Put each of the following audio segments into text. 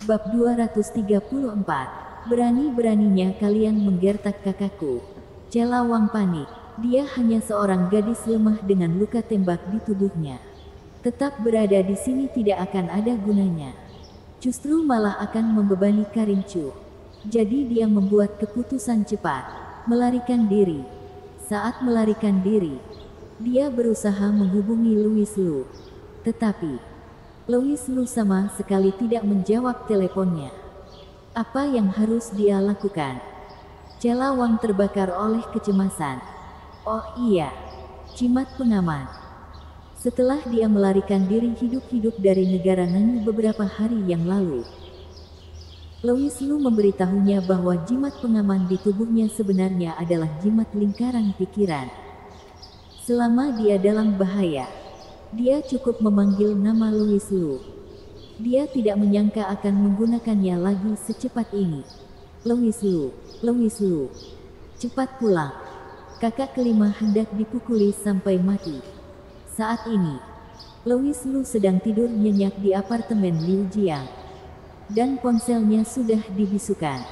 Bab 234. Berani-beraninya kalian menggertak kakakku. Cela Wang panik. Dia hanya seorang gadis lemah dengan luka tembak di tubuhnya. Tetap berada di sini tidak akan ada gunanya. Justru malah akan membebani Karincu. Jadi dia membuat keputusan cepat. Melarikan diri. Saat melarikan diri, dia berusaha menghubungi Louis Lu. Tetapi Louis Lu sama sekali tidak menjawab teleponnya. Apa yang harus dia lakukan? Cela Wang terbakar oleh kecemasan. Oh iya, jimat pengaman. Setelah dia melarikan diri hidup-hidup dari negara Nani beberapa hari yang lalu, Louis Lu memberitahunya bahwa jimat pengaman di tubuhnya sebenarnya adalah jimat lingkaran pikiran. Selama dia dalam bahaya, dia cukup memanggil nama Louis Lu. Dia tidak menyangka akan menggunakannya lagi secepat ini. Louis Lu, Louis Lu, cepat pulang. Kakak kelima hendak dipukuli sampai mati. Saat ini, Louis Lu sedang tidur nyenyak di apartemen Liu Jiang. Dan ponselnya sudah dibisukan.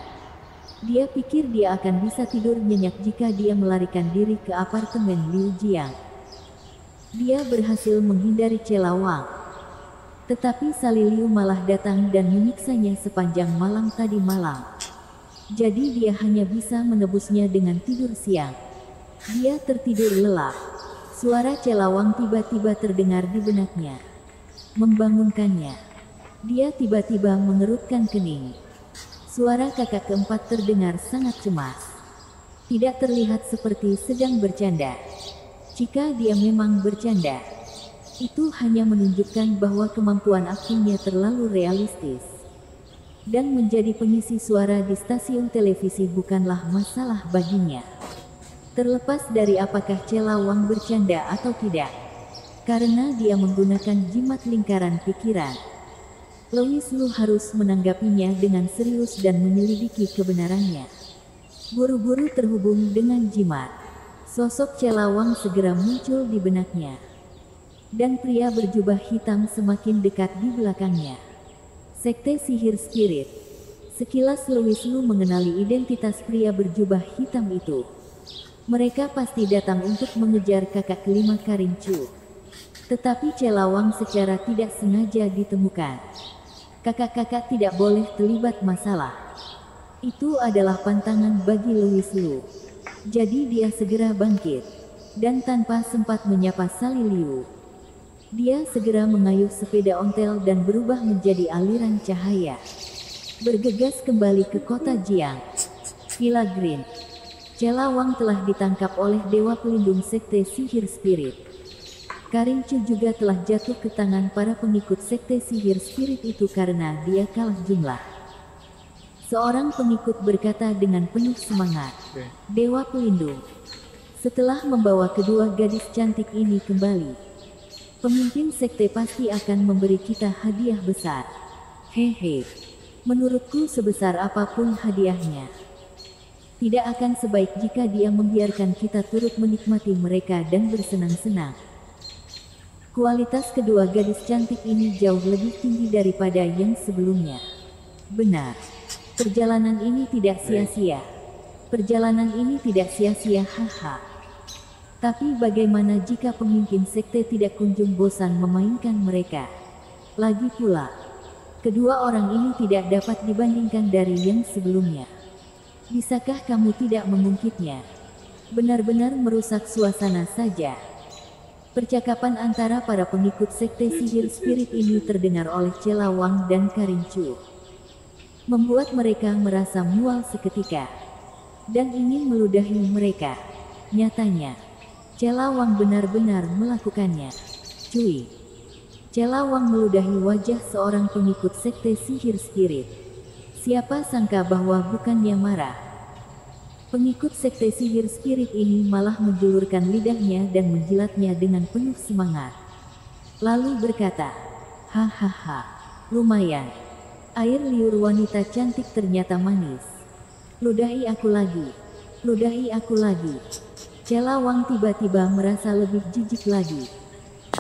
Dia pikir dia akan bisa tidur nyenyak jika dia melarikan diri ke apartemen Liu Jiang. Dia berhasil menghindari Cela Wang. Tetapi Sali Liu malah datang dan menyiksanya sepanjang malam tadi malam. Jadi dia hanya bisa menebusnya dengan tidur siang. Dia tertidur lelap. Suara Cela Wang tiba-tiba terdengar di benaknya, membangunkannya. Dia tiba-tiba mengerutkan kening. Suara kakak keempat terdengar sangat cemas. Tidak terlihat seperti sedang bercanda. Jika dia memang bercanda, itu hanya menunjukkan bahwa kemampuan aktingnya terlalu realistis. Dan menjadi pengisi suara di stasiun televisi bukanlah masalah baginya. Terlepas dari apakah Cela Wang bercanda atau tidak. Karena dia menggunakan jimat lingkaran pikiran, Louis Lu harus menanggapinya dengan serius dan menyelidiki kebenarannya. Buru-buru terhubung dengan jimat. Sosok Cela Wang segera muncul di benaknya. Dan pria berjubah hitam semakin dekat di belakangnya. Sekte Sihir Spirit. Sekilas Louis Lu mengenali identitas pria berjubah hitam itu. Mereka pasti datang untuk mengejar kakak kelima Karincu. Tetapi Cela Wang secara tidak sengaja ditemukan. Kakak-kakak tidak boleh terlibat masalah. Itu adalah pantangan bagi Louis Lu. Jadi dia segera bangkit. Dan tanpa sempat menyapa Sali Liu, dia segera mengayuh sepeda ontel dan berubah menjadi aliran cahaya. Bergegas kembali ke kota Jiang. Villa Green. Cela Wang telah ditangkap oleh Dewa Pelindung Sekte Sihir Spirit. Karincu juga telah jatuh ke tangan para pengikut Sekte Sihir Spirit itu karena dia kalah jumlah. Seorang pengikut berkata dengan penuh semangat, Dewa Pelindung, setelah membawa kedua gadis cantik ini kembali, pemimpin sekte pasti akan memberi kita hadiah besar. Hehe, menurutku sebesar apapun hadiahnya, tidak akan sebaik jika dia membiarkan kita turut menikmati mereka dan bersenang-senang. Kualitas kedua gadis cantik ini jauh lebih tinggi daripada yang sebelumnya. Benar. Perjalanan ini tidak sia-sia. Perjalanan ini tidak sia-sia, haha. Tapi bagaimana jika pemimpin sekte tidak kunjung bosan memainkan mereka? Lagi pula, kedua orang ini tidak dapat dibandingkan dari yang sebelumnya. Bisakah kamu tidak mengungkitnya? Benar-benar merusak suasana saja. Percakapan antara para pengikut sekte sihir spirit ini terdengar oleh Cela Wang dan Karincu, membuat mereka merasa mual seketika dan ingin meludahi mereka. Nyatanya, Cela Wang benar-benar melakukannya. Cui. Cela Wang meludahi wajah seorang pengikut sekte sihir spirit. Siapa sangka bahwa bukannya marah, pengikut sekte sihir spirit ini malah menjulurkan lidahnya dan menjilatnya dengan penuh semangat. Lalu berkata, hahaha, lumayan. Air liur wanita cantik ternyata manis. Ludahi aku lagi. Ludahi aku lagi. Cela Wang tiba-tiba merasa lebih jijik lagi.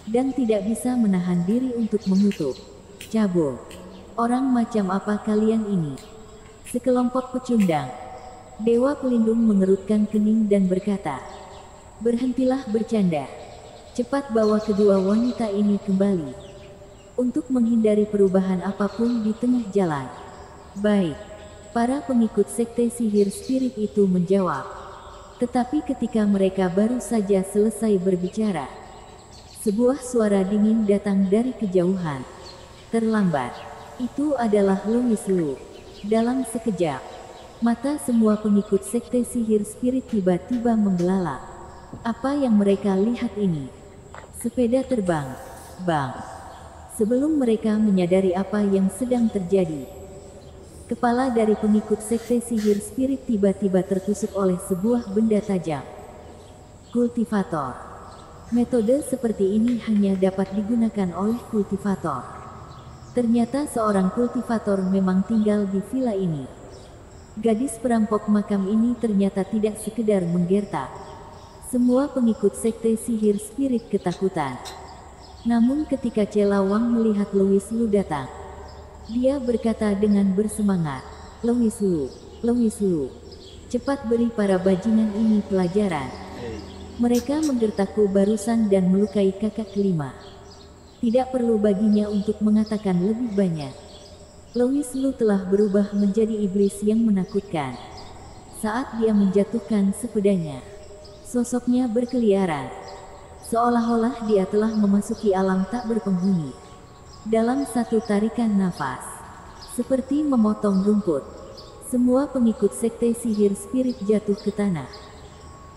Dan tidak bisa menahan diri untuk mengutuk. Cabul. Orang macam apa kalian ini? Sekelompok pecundang. Dewa pelindung mengerutkan kening dan berkata, "Berhentilah bercanda. Cepat bawa kedua wanita ini kembali. Untuk menghindari perubahan apapun di tengah jalan." "Baik." Para pengikut sekte sihir spirit itu menjawab. Tetapi ketika mereka baru saja selesai berbicara, sebuah suara dingin datang dari kejauhan. "Terlambat." Itu adalah Louis Lu. Dalam sekejap, mata semua pengikut sekte sihir spirit tiba-tiba membelalak. Apa yang mereka lihat ini? Sepeda terbang. Bang! Sebelum mereka menyadari apa yang sedang terjadi, kepala dari pengikut sekte sihir spirit tiba-tiba tertusuk oleh sebuah benda tajam. Kultivator. Metode seperti ini hanya dapat digunakan oleh kultivator. Ternyata seorang kultivator memang tinggal di villa ini. Gadis perampok makam ini ternyata tidak sekedar menggertak. Semua pengikut sekte sihir spirit ketakutan. Namun ketika Celawang melihat Louis Lu datang, dia berkata dengan bersemangat, Louis Lu, cepat beri para bajingan ini pelajaran. Mereka menggertakku barusan dan melukai kakak kelima. Tidak perlu baginya untuk mengatakan lebih banyak. Louis Lu telah berubah menjadi iblis yang menakutkan. Saat dia menjatuhkan sepedanya, sosoknya berkeliaran. Seolah-olah dia telah memasuki alam tak berpenghuni. Dalam satu tarikan nafas, seperti memotong rumput, semua pengikut sekte sihir spirit jatuh ke tanah.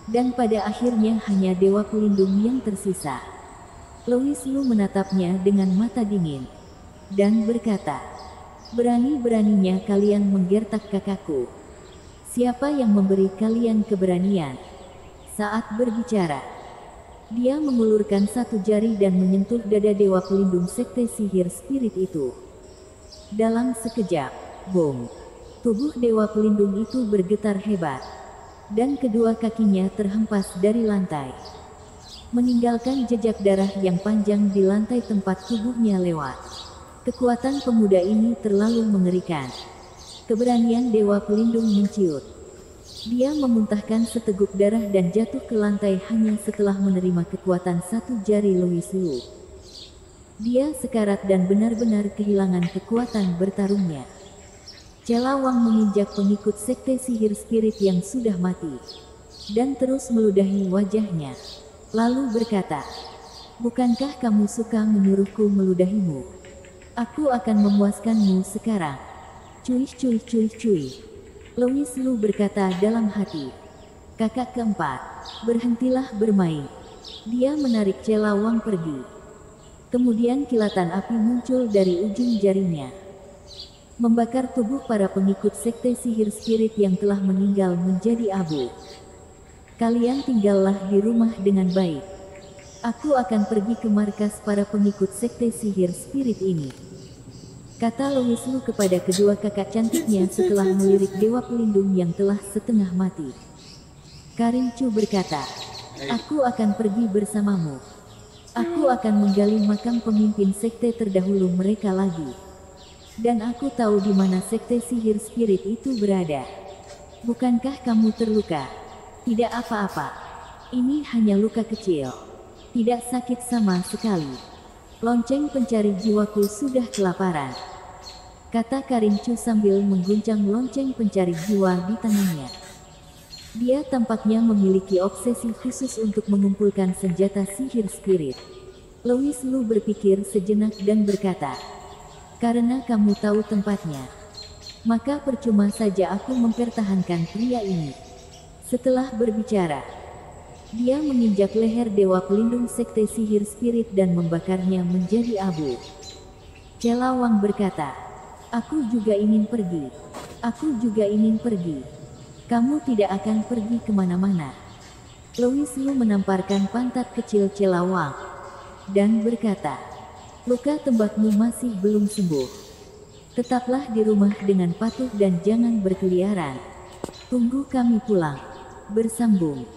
Dan pada akhirnya hanya Dewa Pelindung yang tersisa. Louis Lu menatapnya dengan mata dingin dan berkata, "Berani-beraninya kalian menggertak kakakku. Siapa yang memberi kalian keberanian?" Saat berbicara, dia mengulurkan satu jari dan menyentuh dada Dewa Pelindung sekte sihir spirit itu. Dalam sekejap, boom! Tubuh Dewa Pelindung itu bergetar hebat, dan kedua kakinya terhempas dari lantai, meninggalkan jejak darah yang panjang di lantai tempat tubuhnya lewat. Kekuatan pemuda ini terlalu mengerikan. Keberanian Dewa Pelindung menciut. Dia memuntahkan seteguk darah dan jatuh ke lantai hanya setelah menerima kekuatan satu jari Louis Lu. Dia sekarat dan benar-benar kehilangan kekuatan bertarungnya. Celawang menginjak pengikut sekte sihir spirit yang sudah mati, dan terus meludahi wajahnya. Lalu berkata, "Bukankah kamu suka menyuruhku meludahimu? Aku akan memuaskanmu sekarang." Cuih. Louis Lu berkata dalam hati. "Kakak keempat, berhentilah bermain." Dia menarik Celawang pergi. Kemudian kilatan api muncul dari ujung jarinya, membakar tubuh para pengikut sekte sihir spirit yang telah meninggal menjadi abu. "Kalian tinggallah di rumah dengan baik. Aku akan pergi ke markas para pengikut sekte sihir spirit ini," kata Louis Lu kepada kedua kakak cantiknya setelah melirik Dewa Pelindung yang telah setengah mati. Karin Chu berkata, "Aku akan pergi bersamamu. Aku akan menggali makam pemimpin sekte terdahulu mereka lagi. Dan aku tahu di mana sekte sihir spirit itu berada." "Bukankah kamu terluka?" "Tidak apa-apa. Ini hanya luka kecil. Tidak sakit sama sekali. Lonceng pencari jiwaku sudah kelaparan," kata Karin Chu sambil mengguncang lonceng pencari jiwa di tangannya. Dia tampaknya memiliki obsesi khusus untuk mengumpulkan senjata sihir spirit. Louis Lu berpikir sejenak dan berkata, "Karena kamu tahu tempatnya, maka percuma saja aku mempertahankan pria ini." Setelah berbicara, dia menginjak leher Dewa Pelindung sekte sihir spirit dan membakarnya menjadi abu. Celawang berkata, "Aku juga ingin pergi. Aku juga ingin pergi." "Kamu tidak akan pergi kemana-mana." Louis Lu menamparkan pantat kecil Celawang dan berkata, "Luka tembakmu masih belum sembuh. Tetaplah di rumah dengan patuh dan jangan berkeliaran. Tunggu kami pulang." Bersambung.